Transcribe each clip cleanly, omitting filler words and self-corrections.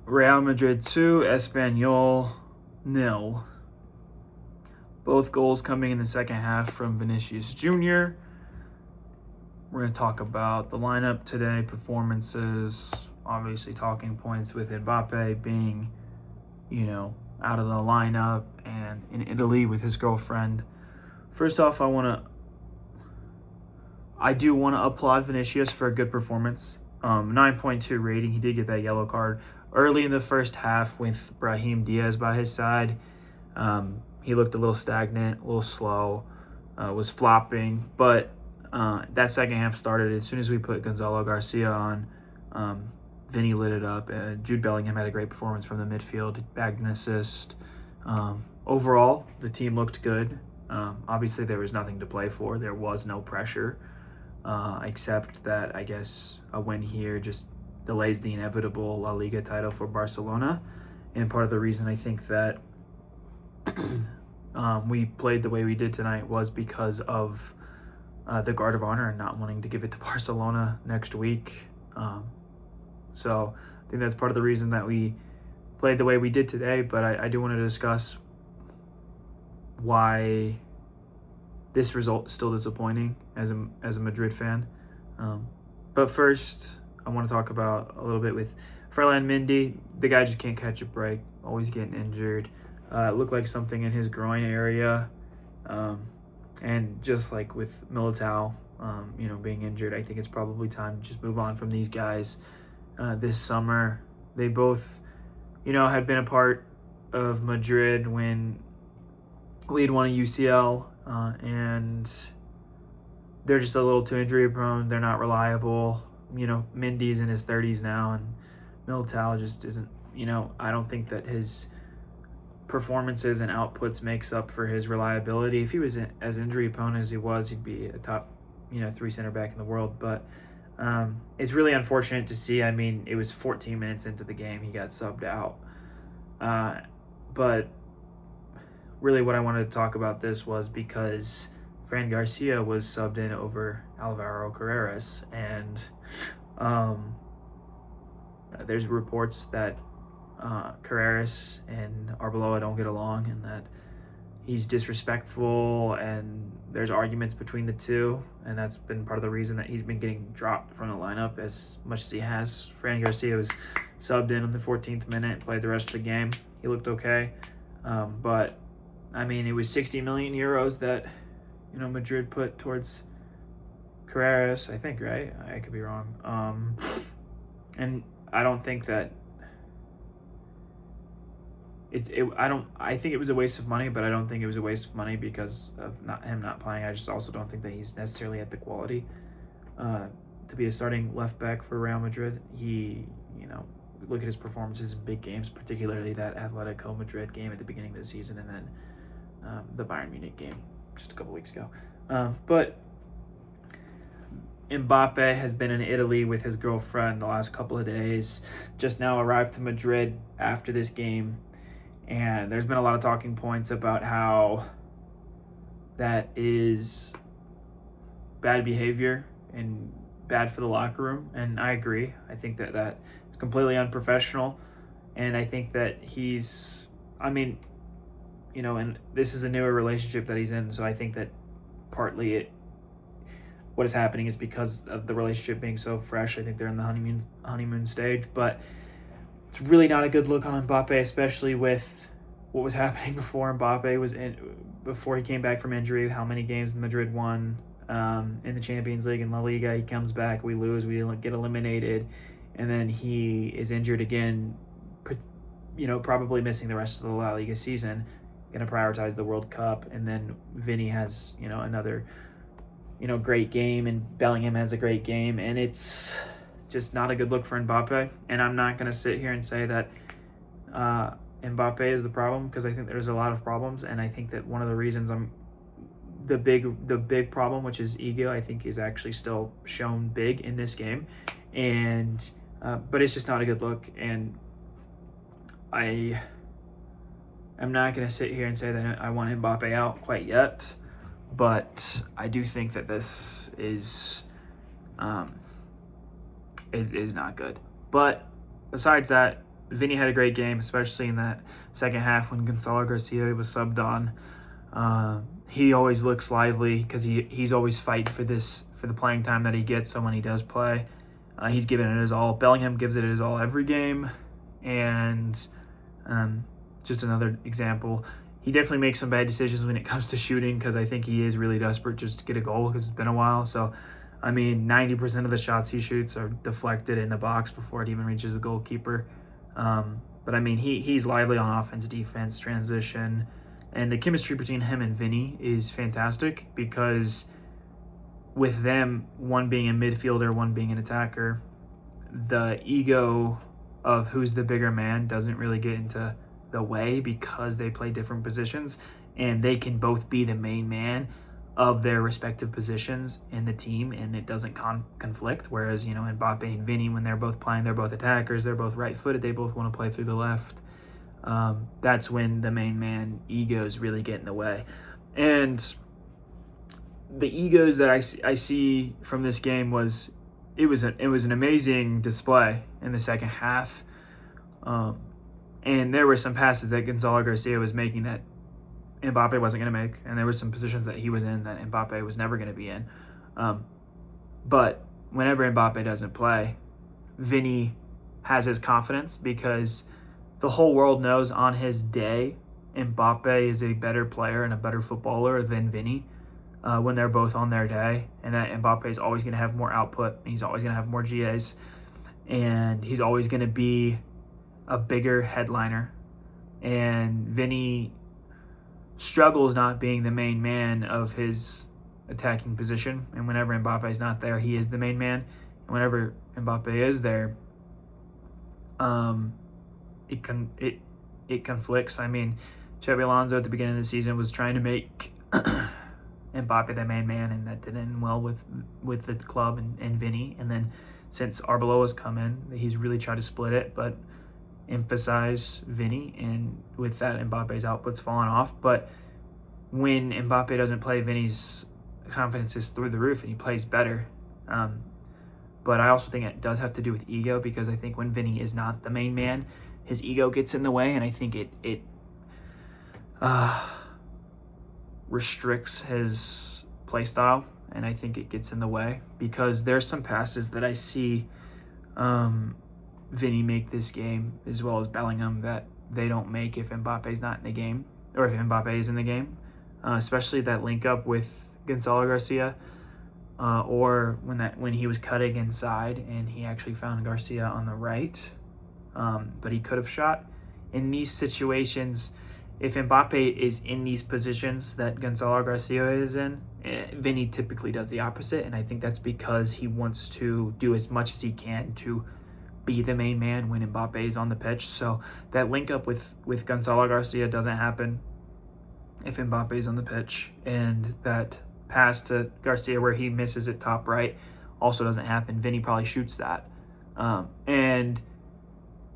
Real Madrid 2, Espanyol 0. Both goals coming in the second half from Vinicius Jr. We're going to talk about the lineup today, performances, obviously talking points with Mbappe being, out of the lineup and in Italy with his girlfriend. First off, I do want to applaud Vinicius for a good performance. 9.2 rating. He did get that yellow card early in the first half with Brahim Diaz by his side. He looked a little stagnant, a little slow, was flopping. But that second half started as soon as we put Gonzalo Garcia on. Vinny lit it up. Jude Bellingham had a great performance from the midfield, bagged an assist. Overall, the team looked good. Obviously, there was nothing to play for. There was no pressure, except that I guess a win here just delays the inevitable La Liga title for Barcelona. And part of the reason I think that we played the way we did tonight was because of the Guard of Honor and not wanting to give it to Barcelona next week. So I think that's part of the reason that we played the way we did today. But I do want to discuss why this result is still disappointing as a Madrid fan. But first, I want to talk about a little bit with Ferland Mendy. The guy just can't catch a break, always getting injured. It looked like something in his groin area. And just like with Militao, being injured, I think it's probably time to just move on from these guys this summer. They both, had been a part of Madrid when we had won a UCL, and they're just a little too injury prone. They're not reliable. Mendy's in his 30s now, and Militao just isn't, I don't think that his performances and outputs makes up for his reliability. If he was as injury prone as he was, he'd be a top, 3 center back in the world. But it's really unfortunate to see. I mean, it was 14 minutes into the game, he got subbed out. But really what I wanted to talk about this was because Fran Garcia was subbed in over Alvaro Carreras, and there's reports that Carreras and Arbeloa don't get along and that he's disrespectful, and there's arguments between the two, and that's been part of the reason that he's been getting dropped from the lineup as much as he has. Fran Garcia was subbed in on the 14th minute, played the rest of the game. He looked okay, but I mean, it was 60 million euros that Madrid put towards Carreras, I think, right? I could be wrong. And I don't think that I think it was a waste of money, but I don't think it was a waste of money because of him not playing. I just also don't think that he's necessarily at the quality to be a starting left back for Real Madrid. He, look at his performances in big games, particularly that Atletico Madrid game at the beginning of the season, and then the Bayern Munich game just a couple weeks ago. But Mbappe has been in Italy with his girlfriend the last couple of days, just now arrived to Madrid after this game. And there's been a lot of talking points about how that is bad behavior and bad for the locker room. And I agree. I think that is completely unprofessional. And I think that and this is a newer relationship that he's in. So I think that partly what is happening is because of the relationship being so fresh. I think they're in the honeymoon stage. But it's really not a good look on Mbappe, especially with what was happening before before he came back from injury, how many games Madrid won in the Champions League and La Liga. He comes back, we lose, we get eliminated, and then he is injured again, probably missing the rest of the La Liga season, going to prioritize the World Cup, and then Vinny has, another, great game, and Bellingham has a great game, and it's just not a good look for Mbappe. And I'm not going to sit here and say that Mbappe is the problem, because I think there's a lot of problems, and I think that one of the reasons the big problem, which is ego, I think is actually still shown big in this game, and but it's just not a good look. And I am not going to sit here and say that I want Mbappe out quite yet, but I do think that this is not good. But besides that, Vinny had a great game, especially in that second half when Gonzalo Garcia was subbed on. He always looks lively because he's always fighting for the playing time that he gets. So when he does play, he's giving it his all. Bellingham gives it his all every game, and just another example. He definitely makes some bad decisions when it comes to shooting because I think he is really desperate just to get a goal because it's been a while. So, 90% of the shots he shoots are deflected in the box before it even reaches the goalkeeper. But he's lively on offense, defense, transition, and the chemistry between him and Vinny is fantastic because with them, one being a midfielder, one being an attacker, the ego of who's the bigger man doesn't really get into the way because they play different positions and they can both be the main man of their respective positions in the team and it doesn't conflict. Whereas, Mbappe and Vinny, when they're both playing, they're both attackers, they're both right-footed, they both want to play through the left. That's when the main man egos really get in the way. And the egos that I see from this game was an amazing display in the second half. And there were some passes that Gonzalo Garcia was making that Mbappe wasn't going to make, and there were some positions that he was in that Mbappe was never going to be in. But whenever Mbappe doesn't play, Vinny has his confidence because the whole world knows on his day Mbappe is a better player and a better footballer than Vinny when they're both on their day, and that Mbappe is always going to have more output, he's always going to have more GAs, and he's always going to be a bigger headliner. And Vinny struggles not being the main man of his attacking position, and whenever Mbappe is not there, he is the main man. And whenever Mbappe is there, it conflicts. Xabi Alonso at the beginning of the season was trying to make Mbappe the main man, and that didn't end well with the club and Vinny. And then since Arbeloa's come in, he's really tried to split it, but emphasize Vinny, and with that Mbappe's output's fallen off. But when Mbappe doesn't play, Vinny's confidence is through the roof and he plays better. But I also think it does have to do with ego, because I think when Vinny is not the main man, his ego gets in the way, and I think it restricts his play style, and I think it gets in the way because there's some passes that I see Vinny make this game, as well as Bellingham, that they don't make if Mbappe's not in the game, or if Mbappe is in the game, especially that link up with Gonzalo Garcia, or when he was cutting inside and he actually found Garcia on the right, but he could have shot. In these situations, if Mbappe is in these positions that Gonzalo Garcia is in, Vinny typically does the opposite, and I think that's because he wants to do as much as he can to be the main man when Mbappe is on the pitch. So that link up with Gonzalo Garcia doesn't happen if Mbappe is on the pitch, and that pass to Garcia where he misses it top right also doesn't happen. Vinny probably shoots that. And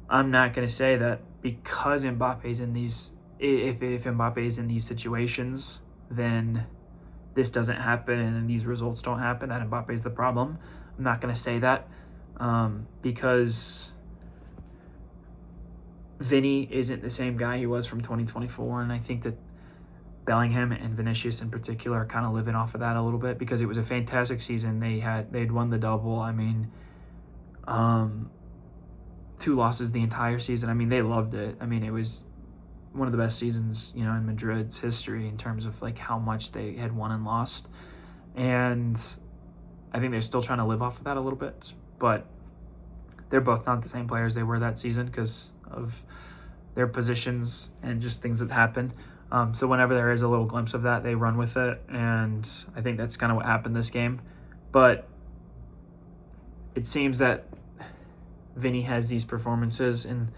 I'm not going to say that because Mbappe's in these, if Mbappe is in these situations, then this doesn't happen and these results don't happen, that Mbappe is the problem. I'm not going to say that. Because Vinny isn't the same guy he was from 2024, and I think that Bellingham and Vinicius in particular are kind of living off of that a little bit, because it was a fantastic season. They'd won the double. 2 losses the entire season. They loved it. It was one of the best seasons, in Madrid's history in terms of like how much they had won and lost, and I think they're still trying to live off of that a little bit. But they're both not the same players they were that season because of their positions and just things that happened. So whenever there is a little glimpse of that, they run with it, and I think that's kind of what happened this game. But it seems that Vinny has these performances in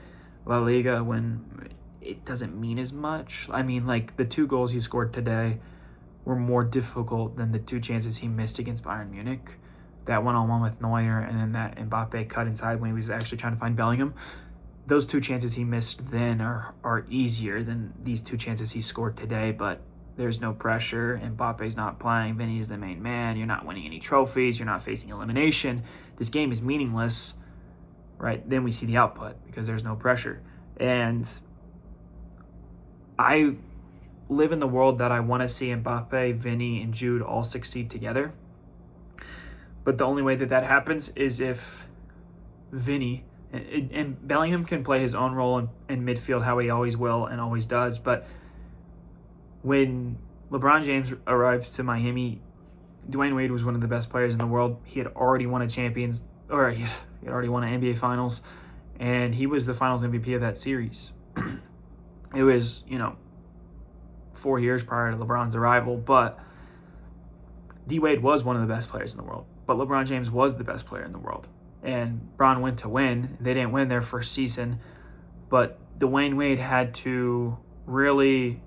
La Liga when it doesn't mean as much. The 2 goals he scored today were more difficult than the 2 chances he missed against Bayern Munich. That one-on-one with Neuer, and then that Mbappe cut inside when he was actually trying to find Bellingham. Those 2 chances he missed then are easier than these 2 chances he scored today, but there's no pressure. Mbappe's not playing. Vinny's the main man. You're not winning any trophies. You're not facing elimination. This game is meaningless right? Then we see the output because there's no pressure. And I live in the world that I want to see Mbappe, Vinny, and Jude all succeed together. But the only way that happens is if Vinny and Bellingham can play his own role in midfield how he always will and always does. But when LeBron James arrived to Miami, Dwayne Wade was one of the best players in the world. He had already won he had already won an NBA Finals, and he was the Finals MVP of that series. It was, 4 years prior to LeBron's arrival, but D Wade was one of the best players in the world. But LeBron James was the best player in the world. And Bron went to win. They didn't win their first season, but Dwayne Wade had to really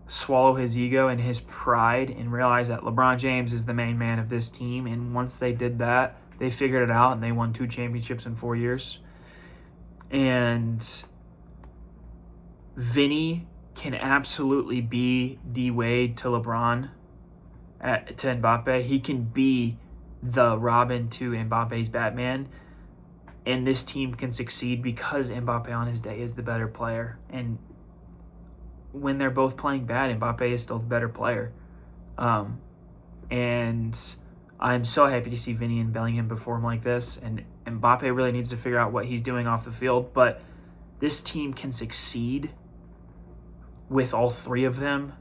swallow his ego and his pride and realize that LeBron James is the main man of this team. And once they did that, they figured it out and they won 2 championships in 4 years. And Vinny can absolutely be D Wade to LeBron to Mbappe. He can be the Robin to Mbappe's Batman, and this team can succeed because Mbappe on his day is the better player. And when they're both playing bad, Mbappe is still the better player. And I'm so happy to see Vinny and Bellingham perform like this. And Mbappe really needs to figure out what he's doing off the field. But this team can succeed with all 3 of them.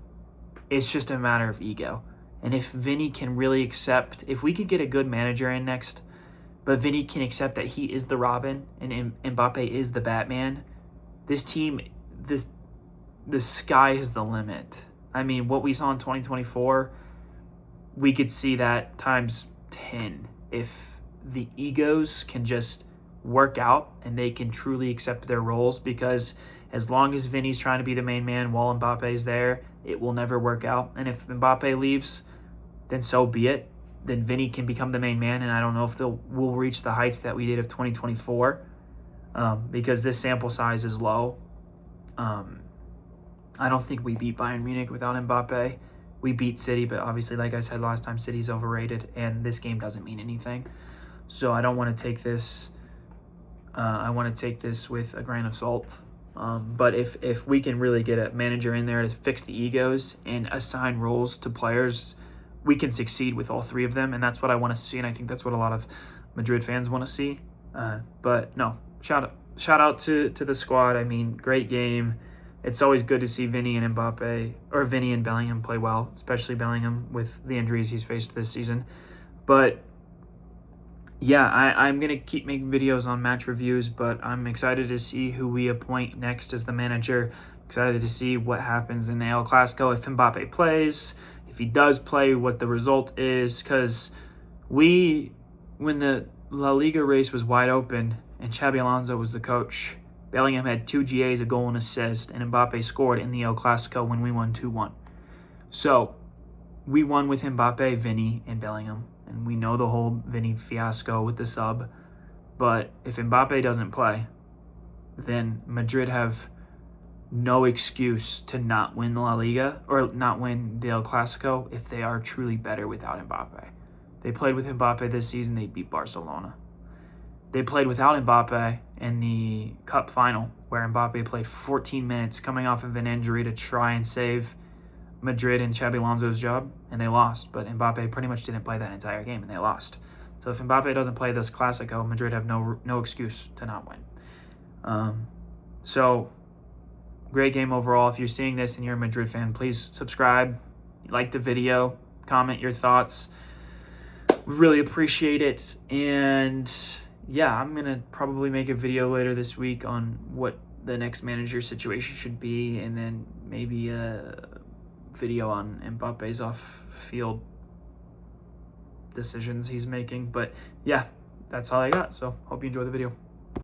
It's just a matter of ego. And if Vinny can really accept, if we could get a good manager in next, but Vinny can accept that he is the Robin and Mbappe is the Batman, this team, the sky is the limit. I mean, what we saw in 2024, we could see that times 10 if the egos can just work out and they can truly accept their roles, because as long as Vinny's trying to be the main man while Mbappe's there, it will never work out. And if Mbappe leaves, then so be it. Then Vinny can become the main man, and I don't know if we'll reach the heights that we did of 2024 because this sample size is low. I don't think we beat Bayern Munich without Mbappe. We beat City, but obviously, like I said last time, City's overrated, and this game doesn't mean anything. So I don't want to take this. I want to take this with a grain of salt. But if we can really get a manager in there to fix the egos and assign roles to players, we can succeed with all 3 of them, and that's what I want to see, and I think that's what a lot of Madrid fans want to see. But no, shout out to the squad. I mean, great game. It's always good to see Vinny and Bellingham play well, especially Bellingham with the injuries he's faced this season. But yeah, I'm going to keep making videos on match reviews, but I'm excited to see who we appoint next as the manager. Excited to see what happens in the El Clasico if Mbappe plays. If he does play, what the result is, because when the La Liga race was wide open and Xabi Alonso was the coach, Bellingham had 2 GAs, a goal and assist, and Mbappe scored in the El Clasico when we won 2-1. So we won with Mbappe, Vinny, and Bellingham, and we know the whole Vinny fiasco with the sub. But if Mbappe doesn't play, then Madrid have no excuse to not win La Liga or not win the El Clasico if they are truly better without Mbappe. They played with Mbappe this season, they beat Barcelona. They played without Mbappe in the Cup final, where Mbappe played 14 minutes coming off of an injury to try and save Madrid and Xabi Alonso's job, and they lost. But Mbappe pretty much didn't play that entire game, and they lost. So if Mbappe doesn't play this Clasico, Madrid have no excuse to not win. So great game overall. If you're seeing this and you're a Madrid fan, please subscribe, like the video, comment your thoughts. We really appreciate it. And yeah, I'm going to probably make a video later this week on what the next manager situation should be, and then maybe a video on Mbappe's off-field decisions he's making. But yeah, that's all I got. So hope you enjoy the video.